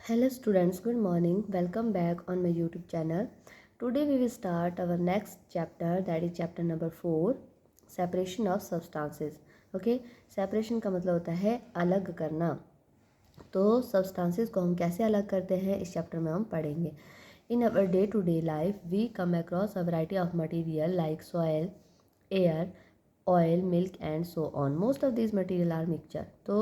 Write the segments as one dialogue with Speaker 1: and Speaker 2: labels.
Speaker 1: Hello students, good morning. Welcome back on my YouTube channel. Today we will start our next chapter, that is chapter number 4, separation of substances. Okay, separation का मतलब होता है अलग करना. तो substances को हम कैसे अलग करते हैं इस चैप्टर में हम पढ़ेंगे. In our day to day life, we come across a variety of material like soil, air, oil, milk and so on. Most of these material are mixture. तो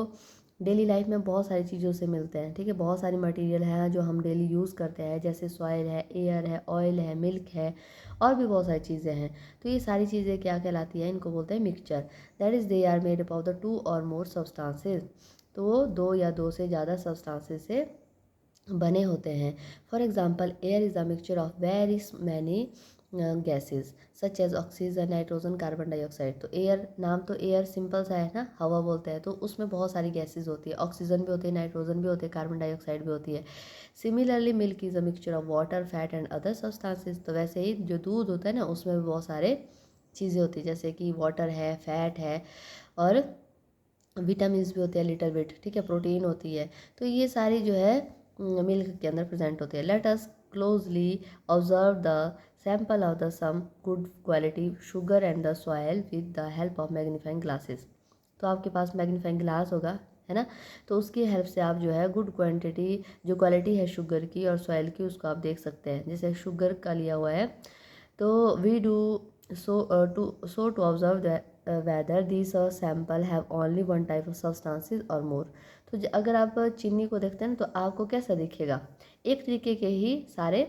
Speaker 1: डेली लाइफ में बहुत सारी चीज़ों से मिलते हैं, ठीक है. बहुत सारी मटेरियल हैं जो हम डेली यूज़ करते हैं, जैसे सॉइल है, एयर है, ऑयल है, मिल्क है और भी बहुत सारी चीज़ें हैं. तो ये सारी चीज़ें क्या कहलाती हैं, इनको बोलते हैं mixture. That is they are made up of the 2 और मोर सब्सटेंसेस. तो वो 2 या 2 से ज़्यादा सब्सटेंसेस से बने होते हैं. For example, air is a mixture of very many gases such as oxygen, nitrogen, carbon dioxide. तो एयर, नाम तो एयर सिंपल सा है ना, हवा बोलते हैं. तो उसमें बहुत सारी गैसेज होती है, ऑक्सीजन भी होती है, नाइट्रोजन भी होती है, कार्बन डाइऑक्साइड भी होती है. Similarly milk is a mixture of water, fat and other substances. तो वैसे ही जो दूध होता है ना, उसमें भी बहुत सारे चीज़ें होती है, जैसे कि वाटर है, फैट है और विटामिन भी होते हैं लिटिल बिट, ठीक है, प्रोटीन होती है. तो ये सारी जो है मिल्क के अंदर प्रेजेंट होती है. Let us closely observe the sample of the some good quality sugar and the soil with the help of magnifying glasses. तो आपके पास मैग्नीफाइंग ग्लास होगा, है ना. तो उसकी हेल्प से आप जो है गुड क्वांटिटी, जो क्वालिटी है शुगर की और सॉयल की, उसको आप देख सकते हैं. जैसे शुगर का लिया हुआ है, तो we do to observe whether these sample have only one type of substances or more. तो अगर आप चीनी को देखते हैं ना, तो आपको कैसा दिखेगा, एक तरीके के ही सारे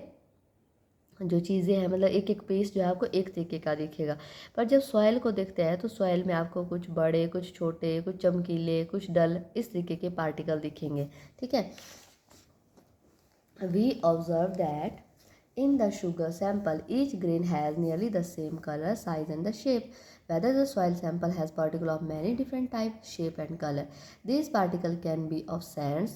Speaker 1: जो चीज़ें हैं, मतलब एक एक पीस जो है आपको एक तरीके का दिखेगा. पर जब सॉयल को देखते हैं तो सॉयल में आपको कुछ बड़े, कुछ छोटे, कुछ चमकीले, कुछ डल, इस तरीके के पार्टिकल दिखेंगे, ठीक है. We observe that in the sugar sample, each grain has nearly the same color, size and the shape. Whether the soil sample has particles of many different types, shape and color. These particles can be of sand,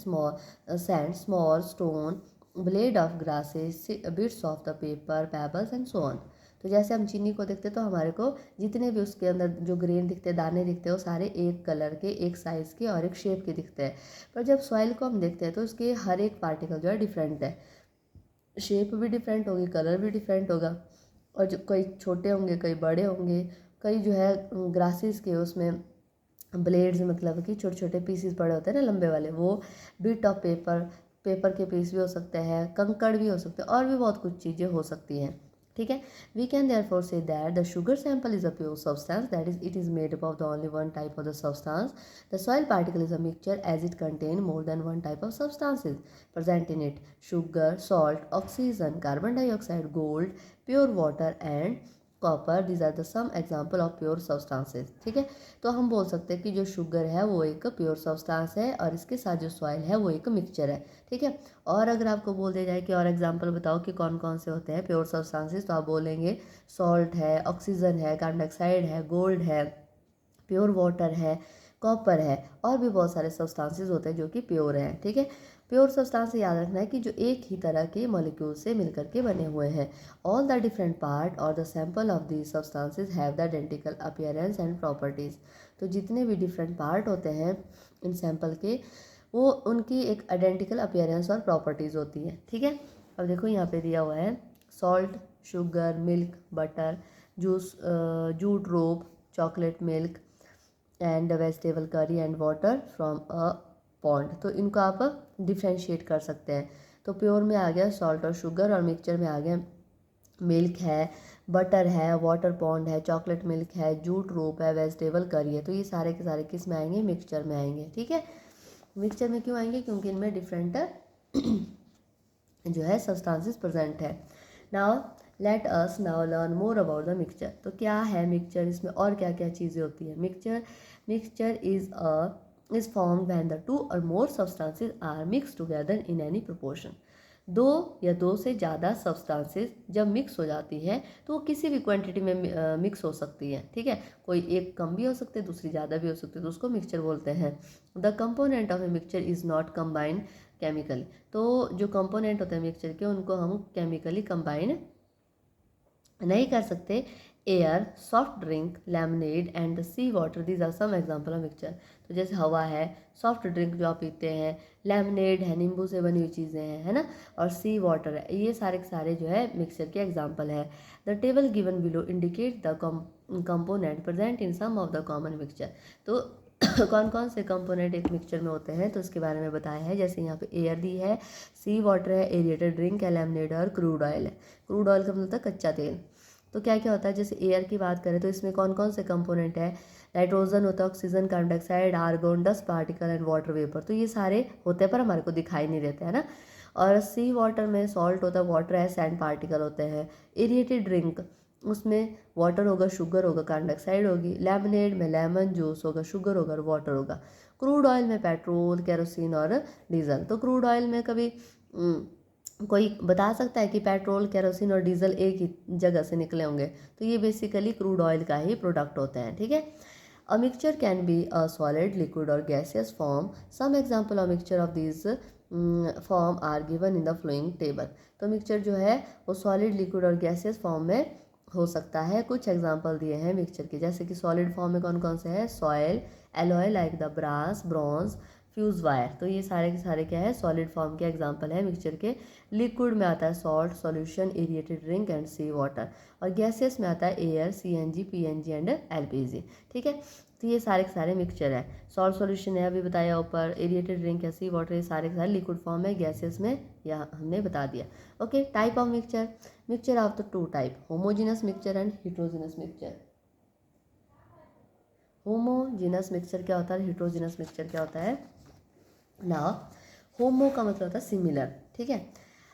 Speaker 1: small stone, blade of grasses, bits of the paper, pebbles and so on. तो जैसे हम चीनी को देखते हैं तो हमारे को जितने भी उसके अंदर जो ग्रेन दिखते हैं, दाने दिखते हैं, वो सारे एक कलर के, एक साइज़ के और एक शेप के दिखते हैं. पर जब सॉइल को हम देखते हैं तो उसके हर एक पार्टिकल जो है डिफरेंट है, शेप भी डिफरेंट होगी, कलर भी डिफरेंट होगा. और जो कई छोटे होंगे, कई बड़े होंगे, कई जो है ग्रासेस के उसमें ब्लेड्स, मतलब कि छोटे छोटे पीसेस पड़े होते हैं ना, लंबे वाले, वो बिट ऑफ पेपर के पीस भी हो सकते हैं, कंकड़ भी हो सकते हैं और भी बहुत कुछ चीज़ें हो सकती हैं, ठीक है. We can therefore see that the sugar sample is a pure substance, that is it is made up of the only one type of the substance. The soil particle is a mixture as it contain more than one type of substances present in it: sugar, salt, oxygen, carbon dioxide, gold, pure water and copper. these are the some example of pure substances, ठीक है. तो हम बोल सकते हैं कि जो sugar है वो एक प्योर सब्सटेंस है और इसके साथ जो सॉइल है वो एक मिक्सचर है, ठीक है. और अगर आपको बोल दिया जाए कि और एग्जांपल बताओ कि कौन कौन से होते हैं प्योर सब्सटेंसेस, तो आप बोलेंगे सॉल्ट है, ऑक्सीजन है, कार्बन डाइऑक्साइड है, गोल्ड है, प्योर वाटर है, कॉपर है और भी बहुत सारे सब्सटेंसेस होते हैं जो कि प्योर हैं, ठीक है. प्योर सब्सटेंस याद रखना है कि जो एक ही तरह के मॉलिक्यूल से मिलकर के बने हुए हैं. ऑल द डिफरेंट पार्ट और the sample of these substances have the identical appearance and properties. तो जितने भी डिफरेंट पार्ट होते हैं इन सैंपल के, वो उनकी एक आइडेंटिकल अपीयरेंस और प्रॉपर्टीज़ होती है, ठीक है. अब देखो यहाँ पे दिया हुआ है salt, sugar, milk, butter, jute rope, chocolate milk and vegetable curry and water from a pond. तो इनको आप डिफ्रेंशिएट कर सकते हैं. तो प्योर में आ गया सॉल्ट और शुगर, और मिक्सचर में आ गया मिल्क है, बटर है, वाटर पॉन्ड है, चॉकलेट मिल्क है, जूट रोप है, वेजिटेबल करी है. तो ये सारे के सारे किस में आएंगे, मिक्सचर में आएंगे, ठीक है. मिक्सचर में क्यों आएंगे, क्योंकि इनमें डिफरेंट जो है सब्सटेंसेस प्रेजेंट है. Now let us now learn more about the mixture. तो क्या है मिक्सचर, इसमें और क्या क्या चीज़ें होती है. Mixture is form when the 2 और more substances are mix together in any proportion. 2 या 2 से ज़्यादा सब्सटेंसेस जब मिक्स हो जाती है तो वो किसी भी क्वांटिटी में मिक्स हो सकती है, ठीक है. कोई एक कम भी हो सकती है, दूसरी ज़्यादा भी हो सकती है, तो उसको मिक्सचर बोलते हैं. The component of a mixture is not combined chemically. तो जो कंपोनेंट होते हैं मिक्सचर के, उनको हम केमिकली कंबाइन नहीं कर सकते. Air, soft drink, lemonade and sea water, these are some example of mixture. तो जैसे हवा है, सॉफ्ट ड्रिंक जो आप पीते हैं, लेमनेड है, नींबू से बनी हुई चीज़ें हैं, है ना, और सी वाटर है, ये सारे के सारे जो है मिक्सचर के एग्जाम्पल है। The table given below indicate the component present in some of the common mixture. तो कौन कौन से कंपोनेंट एक मिक्सचर में होते हैं तो उसके बारे में बताया है। जैसे यहाँ पे एयर दी है, सी वाटर है, एरिएटेड ड्रिंक है, लेमनेड और क्रूड ऑयल है। क्रूड ऑयल का मतलब होता है कच्चा तेल। तो क्या क्या होता है, जैसे एयर की बात करें तो इसमें कौन कौन से कंपोनेंट है, नाइट्रोजन होता है, oxygen, carbon dioxide, argon, dust particle and water vapour. तो ये सारे होते हैं पर हमारे को दिखाई नहीं देते, है ना। और सी वाटर में सॉल्ट होता है, वाटर है, सैंड पार्टिकल होते हैं। एरिएटेड ड्रिंक, उसमें वाटर होगा, शुगर होगा, कार्बन डाइऑक्साइड होगी। लेमनेड में लेमन जूस होगा, शुगर होगा और वाटर होगा। क्रूड ऑयल में पेट्रोल, केरोसिन और डीजल। तो क्रूड ऑयल में कभी कोई बता सकता है कि पेट्रोल, केरोसिन और डीजल एक ही जगह से निकले होंगे? तो ये बेसिकली क्रूड ऑयल का ही प्रोडक्ट होते हैं, ठीक है। A mixture can be a solid, liquid और gaseous form. Some example of mixture of this form are given in the flowing table. तो मिक्सचर जो है वो सॉलिड, लिक्विड और गैसियस फॉर्म में हो सकता है। कुछ एग्जाम्पल दिए हैं मिक्सचर के, जैसे कि सॉलिड फॉर्म में कौन कौन से हैं, soil, alloy like the brass, bronze, fuse wire. तो ये सारे के सारे क्या है, सॉलिड फॉर्म के एग्जाम्पल है मिक्सचर के। लिक्विड में आता है salt, solution, aerated drink and sea water. और गैसेस में आता है air, CNG, PNG and LPG, ठीक है। तो ये सारे के सारे मिक्सचर है। सॉल्ट सॉल्यूशन है अभी बताया ऊपर, एरिएटेड ड्रिंक है, सी वाटर, ये सारे के सारे लिक्विड फॉर्म है, गैसेस में यह हमने बता दिया। Okay, type of mixture, mixture of the two type, homogeneous mixture and heterogeneous mixture. Homogeneous mixture क्या होता है, हिट्रोजेनस मिक्सचर क्या होता है ना। होमो का मतलब होता है सिमिलर, ठीक है।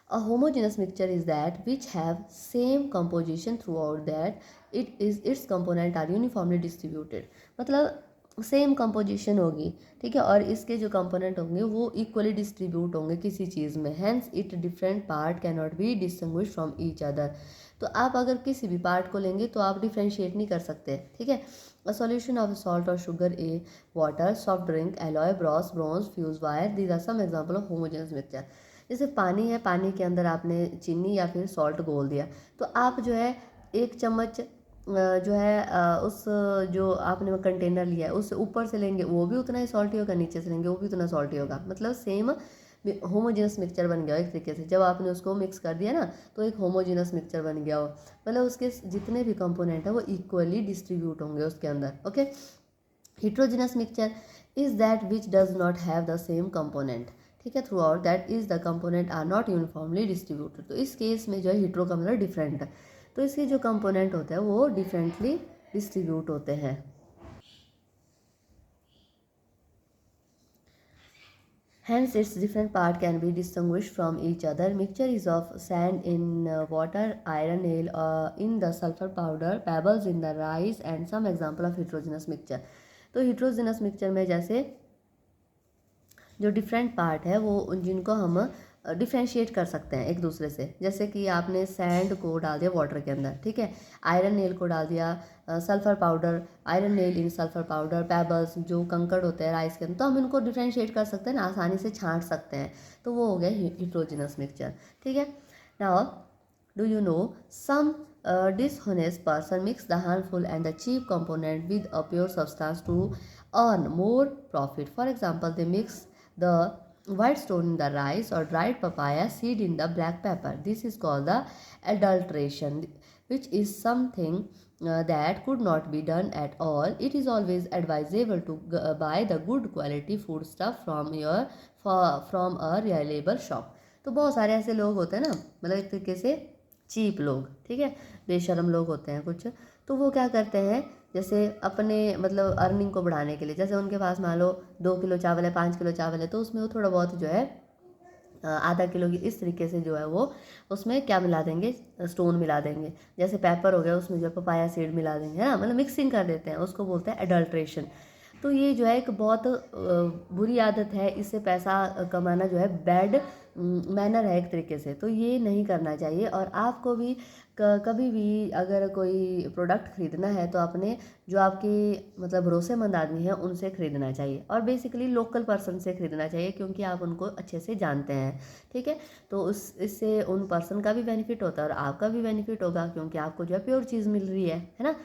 Speaker 1: A homogeneous mixture is that which have same composition throughout, that it is its component are uniformly distributed. मतलब सेम कंपोजिशन होगी, ठीक है, और इसके जो कंपोनेंट होंगे वो इक्वली डिस्ट्रीब्यूट होंगे किसी चीज़ में। Hence it different part can not be distinguish from each other. तो आप अगर किसी भी पार्ट को लेंगे तो आप डिफ्रेंशिएट नहीं कर सकते, ठीक है। अ सॉल्यूशन ऑफ सॉल्ट और sugar, a water, soft drink, alloy, brass, bronze, fuse wire, these are some example of homogeneous mixture. जैसे पानी है, पानी के अंदर आपने चीनी या फिर सॉल्ट घोल दिया, तो आप जो है एक चम्मच जो है उस जो आपने कंटेनर लिया है उस ऊपर से लेंगे वो भी उतना ही सॉल्टी होगा, नीचे से लेंगे वो भी उतना सॉल्टी होगा। मतलब सेम होमोजेनस मिक्सचर बन गया हो एक तरीके से। जब आपने उसको मिक्स कर दिया ना तो एक होमोजेनस मिक्सचर बन गया हो, मतलब उसके जितने भी कंपोनेंट है वो इक्वली डिस्ट्रीब्यूट होंगे उसके अंदर। Okay, heterogeneous mixture is that which does not have the same component, ठीक है, throughout, that is the component are not uniformly distributed. तो इस केस में जो है हिट्रो का मतलब डिफरेंट है, तो इसके जो कंपोनेंट होते हैं वो डिफरेंटली डिस्ट्रीब्यूट होते हैं। Hence, its different part can be distinguished from each other. Mixture is of sand in water, iron nail in the sulfur powder, pebbles in the rice, and some example of heterogeneous mixture. तो heterogeneous mixture में जैसे जो different part है वो जिनको हम differentiate कर सकते हैं एक दूसरे से। जैसे कि आपने सैंड को डाल दिया वाटर के अंदर, ठीक है, आयरन नेल को डाल दिया sulphur powder, iron nail in sulphur powder, pebbles जो कंकड़ होते हैं राइस के अंदर, तो हम इनको डिफ्रेंशिएट कर सकते हैं ना, आसानी से छांट सकते हैं। तो वो हो गया हिट्रोजिनस मिक्सचर, ठीक है। Now do you know some dishonest person mix the harmful and the cheap component with a pure substance to earn more profit. For example, they mix the white stone in the rice or dried papaya seed in the black pepper. This is called the adulteration, which is something that could not be done at all. It is always advisable to buy the good quality food stuff from a reliable shop. तो बहुत सारे ऐसे लोग होते हैं ना, मतलब एक तरीके से चीप लोग, ठीक है, बेशरम लोग होते हैं कुछ। तो वो क्या करते हैं, जैसे अपने मतलब अर्निंग को बढ़ाने के लिए, जैसे उनके पास मान लो 2 किलो चावल है, 5 किलो चावल है, तो उसमें वो थोड़ा बहुत जो है आधा किलो की इस तरीके से जो है वो उसमें क्या मिला देंगे, स्टोन मिला देंगे। जैसे पेपर हो गया उसमें जो पपाया सीड मिला देंगे, है ना, मतलब मिक्सिंग कर देते हैं, उसको बोलते हैं एडल्ट्रेशन। तो ये जो है एक बहुत बुरी आदत है, इससे पैसा कमाना जो है बैड मैनर है एक तरीके से, तो ये नहीं करना चाहिए। और आपको भी कभी भी अगर कोई प्रोडक्ट खरीदना है तो अपने जो आपकी मतलब भरोसेमंद आदमी है उनसे खरीदना चाहिए, और बेसिकली लोकल पर्सन से खरीदना चाहिए क्योंकि आप उनको अच्छे से जानते हैं, ठीक है। तो इससे उन पर्सन का भी बेनिफिट होता है और आपका भी बेनिफिट होगा क्योंकि आपको जो है प्योर चीज़ मिल रही है ना।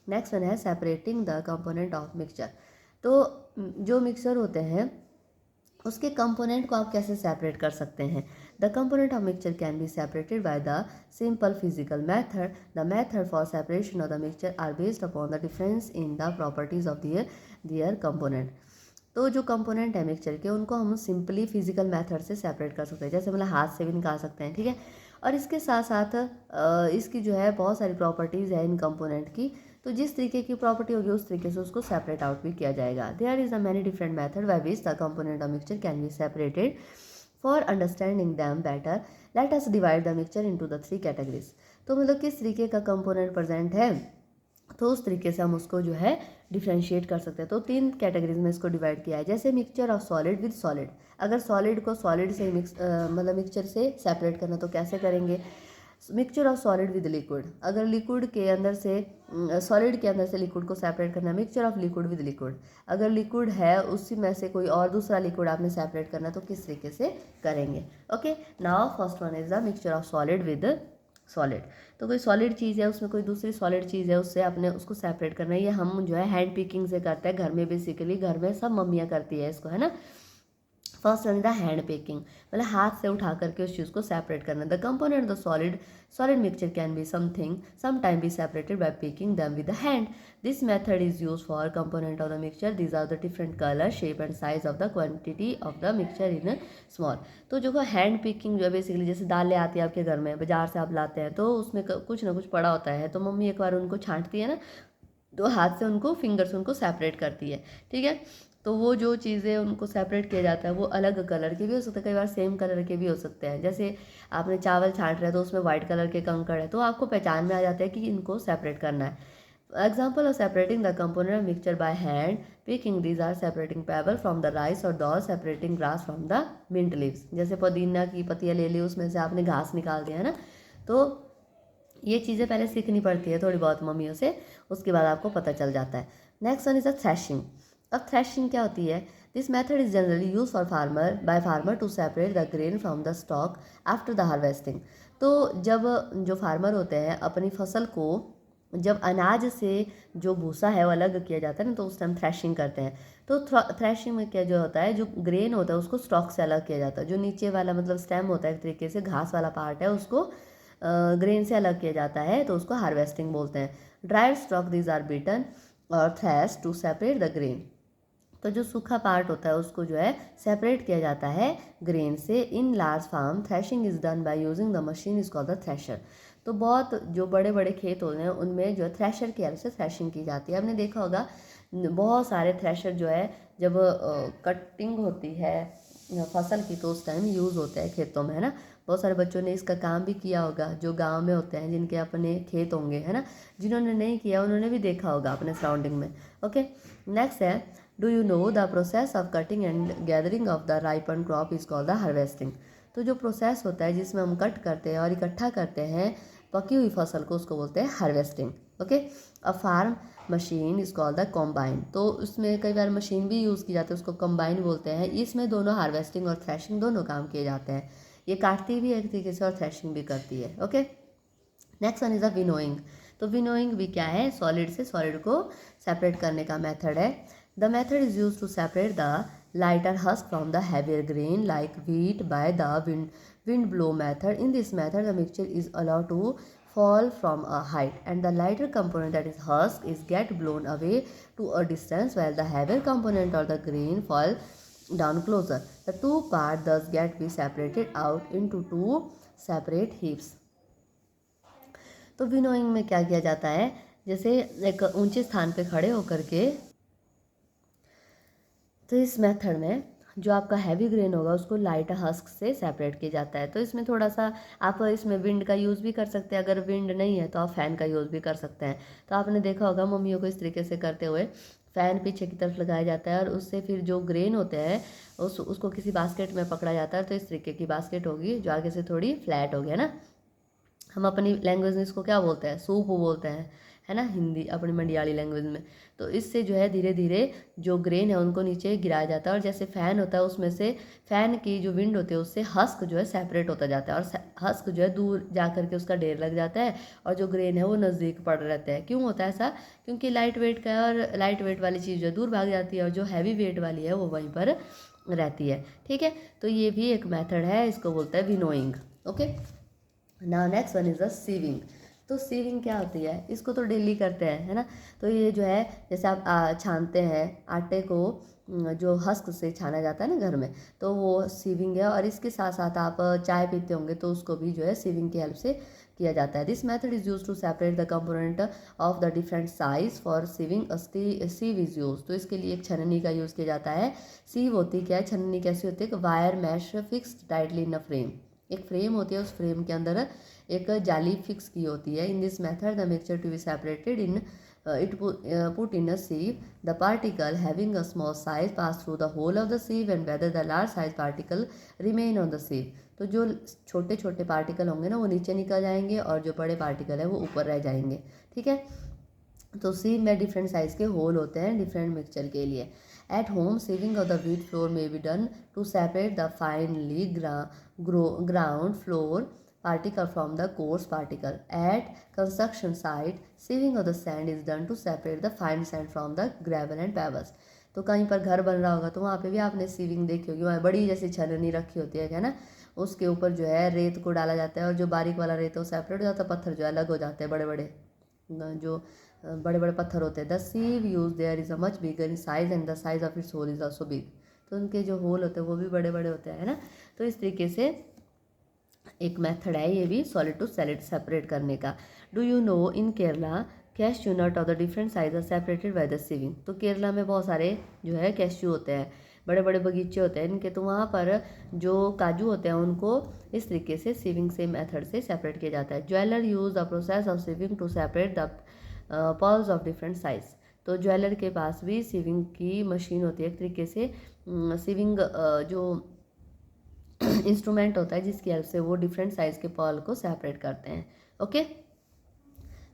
Speaker 1: नेक्स्ट वन है separating the component of mixture. तो जो मिक्सचर होते हैं उसके कंपोनेंट को आप कैसे सेपरेट कर सकते हैं। The component of mixture can be separated by the simple physical method. The method for separation of the mixture are based upon the difference in the properties of their component. तो जो component है mixture के उनको हम simply physical method से separate कर सकते हैं, जैसे मतलब हाथ से भी निकाल सकते हैं, ठीक है। और इसके साथ साथ इसकी जो है बहुत सारी प्रॉपर्टीज़ है इन कंपोनेंट की, तो जिस तरीके की प्रॉपर्टी होगी उस तरीके से उसको सेपरेट आउट भी किया जाएगा। There is a many different method by which the component of mixture can be separated. For understanding them better let us divide the mixture into the 3 categories. तो मतलब किस तरीके का कंपोनेंट प्रेजेंट है तो उस तरीके से हम उसको जो है डिफ्रेंशिएट कर सकते हैं। तो 3 कैटेगरीज में इसको डिवाइड किया है, जैसे mixture of solid with solid. अगर सॉलिड को सॉलिड से मतलब मिक्सचर से सेपरेट करना तो कैसे करेंगे। Mixture of solid with liquid, अगर लिक्विड के अंदर से सॉलिड के अंदर से लिक्विड को सेपरेट करना, mixture of liquid with liquid. अगर लिक्विड है उसी में से कोई और दूसरा लिक्विड आपने सेपरेट करना तो किस तरीके से करेंगे। Okay, now first one is the mixture of solid with solid. तो कोई सॉलिड चीज़ है उसमें कोई दूसरी सॉलिड चीज़ है उससे अपने उसको सेपरेट करना है। ये हम जो है हैंड पिकिंग से करते हैं घर में, बेसिकली घर में सब मम्मियाँ करती है इसको, है ना। First one the hand packing, मतलब हाथ से उठा करके उस चीज़ को सेपरेट करना। The component the solid mixture can be something some time be separated by picking them with the hand. This method is use for component of the mixture. These are the different colour shape and size of the quantity of the mixture in small. तो जो hand picking जो है basically जैसे दालें आती है आपके घर में, बाजार से आप लाते हैं तो उसमें कुछ ना कुछ पड़ा होता है, तो मम्मी एक बार उनको छांटती है ना तो हाथ से उनको फिंगर से उनको सेपरेट करती है, ठीक है। तो वो जो चीज़ें उनको सेपरेट किया जाता है वो अलग कलर के भी हो सकते हैं, कई बार सेम कलर के भी हो सकते हैं। जैसे आपने चावल छांट रहे हैं तो उसमें वाइट कलर के कंकड़ है तो आपको पहचान में आ जाता है कि इनको सेपरेट करना है। Example of separating the component of mixture by hand picking, these are separating pebble from the rice और dal, separating grass from the mint leaves. जैसे पुदीना की पत्तियाँ ले ली उसमें से आपने घास निकाल दिया है ना, तो ये चीज़ें पहले सीखनी पड़ती है थोड़ी बहुत मम्मियों से, उसके बाद आपको पता चल जाता है। Next one is a threshing. अब थ्रेशिंग क्या होती है। This method is generally use for farmer to separate the grain from the stalk after the harvesting. तो जब जो फार्मर होते हैं अपनी फसल को जब अनाज से जो भूसा है वो अलग किया जाता है ना तो उस टाइम थ्रेशिंग करते हैं। तो थ्रेशिंग में क्या जो होता है, जो ग्रेन होता है उसको स्टॉक से अलग किया जाता है। जो नीचे वाला मतलब स्टेम होता है एक तरीके से घास वाला पार्ट है उसको ग्रेन से अलग किया जाता है तो उसको हार्वेस्टिंग बोलते हैं। Dried stalk these are beaten और thresh to separate the grain. तो जो सूखा पार्ट होता है उसको जो है सेपरेट किया जाता है ग्रेन से। In large farm threshing is done by using the machine is called the thresher. तो बहुत जो बड़े बड़े खेत होते हैं उनमें जो है थ्रेशर की हेल्प से थ्रेशिंग की जाती है। आपने देखा होगा बहुत सारे थ्रेशर जो है जब कटिंग होती है फसल की तो उस टाइम यूज़ होते हैं खेतों में, है ना। बहुत सारे बच्चों ने इसका काम भी किया होगा जो गांव में होते हैं जिनके अपने खेत होंगे, है ना। जिन्होंने नहीं किया उन्होंने भी देखा होगा अपने सराउंडिंग में। ओके, नेक्स्ट है do you know the process of cutting and gathering of the ripen crop is called the harvesting. तो जो प्रोसेस होता है जिसमें हम कट करते हैं और इकट्ठा करते हैं पकी हुई फसल को उसको बोलते हैं harvesting. Okay, a farm machine is called the combine. तो उसमें कई बार मशीन भी यूज़ की जाती है उसको कॉम्बाइन बोलते हैं। इसमें दोनों हार्वेस्टिंग और थ्रेशिंग दोनों काम किए जाते हैं। ये काटती भी है एक तरीके से और थ्रेशिंग भी करती है। Okay, next one is a winnowing. तो विनोइंग भी क्या है, सॉलिड से सॉलिड को सेपरेट करने का मेथड है। The method is use to separate the lighter husk from the heavier grain like wheat by the wind blow method. In this method the mixture is allowed to fall from a height and the lighter component that is husk is get blown away to a distance while the heavier component or the grain fall down closer. The two parts thus get be separated out into two separate heaps. तो winnowing में क्या किया जाता है, जैसे एक ऊंचे स्थान पे खड़े होकर के, तो इस मेथड में जो आपका हैवी ग्रेन होगा उसको लाइट हस्क से सेपरेट किया जाता है। तो इसमें थोड़ा सा आप इसमें विंड का यूज़ भी कर सकते हैं, अगर विंड नहीं है तो आप फ़ैन का यूज़ भी कर सकते हैं। तो आपने देखा होगा मम्मियों को इस तरीके से करते हुए फ़ैन पीछे की तरफ लगाया जाता है और उससे फिर जो ग्रेन होते हैं उसको किसी बास्केट में पकड़ा जाता है। तो इस तरीके की बास्केट होगी जो आगे से थोड़ी फ्लैट होगी, है ना। हम अपनी लैंग्वेज में इसको क्या बोलते हैं, सूप बोलते हैं, है ना, हिंदी अपनी मंडियाली लैंग्वेज में। तो इससे जो है धीरे धीरे जो ग्रेन है उनको नीचे गिराया जाता है, और जैसे फ़ैन होता है उसमें से फ़ैन की जो विंड होती है उससे हस्क जो है सेपरेट होता जाता है, और हस्क जो है दूर जा करके उसका ढेर लग जाता है, और जो ग्रेन है वो नज़दीक पड़ रहता है। क्यों होता है ऐसा? क्योंकि लाइट वेट का है, और लाइट वेट वाली चीज़ जो दूर भाग जाती है, और जो हैवी वेट वाली है वो वहीं पर रहती है। ठीक है, तो ये भी एक मेथड है, इसको बोलते हैं winnowing. Okay, now next one is the sieving. तो सीविंग क्या होती है, इसको तो डेली करते हैं, है ना। तो ये जो है जैसे आप छानते हैं आटे को, जो हस्क से छाना जाता है ना घर में, तो वो सीविंग है। और इसके साथ साथ आप चाय पीते होंगे तो उसको भी जो है सीविंग की हेल्प से किया जाता है। This method is use to separate the component of the different size for sieving. Sieve is use, तो इसके लिए एक छन्नी का यूज़ किया जाता है। सीव होती क्या है, छन्नी कैसी होती है, wire mesh fixed tightly in a frame. एक फ्रेम होती है, उस फ्रेम के अंदर एक जाली फिक्स की होती है। In this method the mixture to be separated in it put in a sieve. The particle having a small size pass through the hole of the sieve, and whether the large size particle remain on the sieve. तो जो छोटे छोटे particle होंगे ना वो नीचे निकल जाएंगे, और जो बड़े पार्टिकल है वो ऊपर रह जाएंगे। ठीक है, तो सीव में डिफरेंट साइज के होल होते हैं डिफरेंट मिक्सचर के लिए। At home sieving of the wheat flour may be done to separate the finely ground flour particle from the coarse particle. At construction site, sieving of the sand is done to separate the fine sand from the gravel and pebbles. तो कहीं पर घर बन रहा होगा तो वहाँ पे भी आपने सीविंग देखी होगी, वहाँ बड़ी जैसी छलनी रखी होती है ना, उसके ऊपर जो है रेत को डाला जाता है, और जो बारीक वाला रेत है वो सेपरेट हो जाता है, पत्थर जो है अलग हो जाते हैं, बड़े बड़े जो बड़े बड़े पत्थर होते हैं। The sieve use there is a much bigger in size, and the size of its hole is also big. तो उनके जो होल होते हैं वो भी बड़े बड़े होते हैं, है ना। तो इस तरीके से एक मेथड है ये भी सॉलिड टू सॉलिड सेपरेट करने का। Do you know in Kerala cashew nut of the different size are separated by the sieving. तो केरला में बहुत सारे जो है कैश्यू होते हैं, बड़े बड़े बगीचे होते हैं इनके, तो वहाँ पर जो काजू होते हैं उनको इस तरीके से सीविंग से मेथड से सेपरेट किया जाता है। Jeweller use the process of sieving to separate the pearls of different size. तो ज्वेलर के पास भी सीविंग की मशीन होती है, एक तरीके से सीविंग जो इंस्ट्रूमेंट होता है जिसकी हेल्प से वो डिफरेंट साइज के पर्ल को सेपरेट करते हैं। ओके,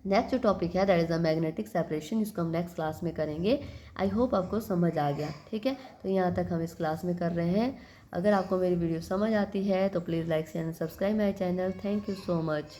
Speaker 1: नेक्स्ट जो टॉपिक है that is the magnetic separation, इसको हम नेक्स्ट क्लास में करेंगे। आई होप आपको समझ आ गया। ठीक है, तो यहाँ तक हम इस क्लास में कर रहे हैं। अगर आपको मेरी वीडियो समझ आती है तो please like share and subscribe my channel. Thank you so much.